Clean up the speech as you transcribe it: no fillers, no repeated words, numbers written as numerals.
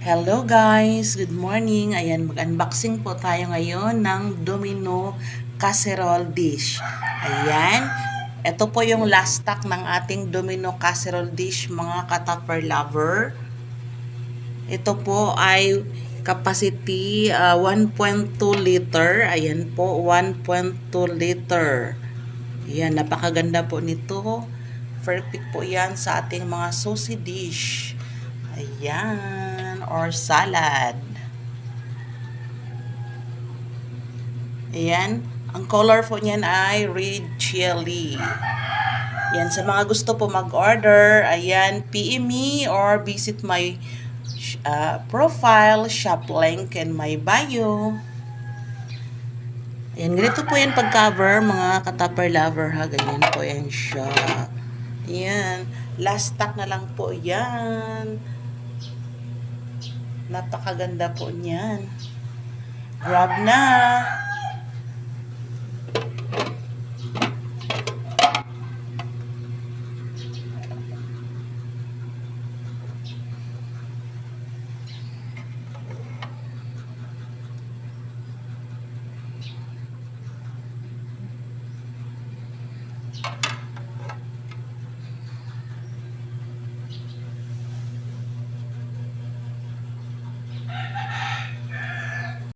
Hello guys! Good morning! Ayan, mag-unboxing po tayo ngayon ng Domino Casserole Dish. Ayan, ito po yung last stock ng ating Domino Casserole Dish, mga ka-tupper lover. Ito po ay capacity 1.2 liter. Ayan po, 1.2 liter. Ayan, napakaganda po nito. Perfect po yan sa ating mga saucy dish. Ayan, or salad. Ayan, ang color po niyan ay red chili. Yan, sa mga gusto po mag-order, ayan, PM me or visit my profile, shop link, and my bio. Ayan, ganito po yan pag-cover, mga ka-tupper lover ha, ganyan po yan siya. Ayan, last stock na lang po yan. Napakaganda po niyan. Grab na!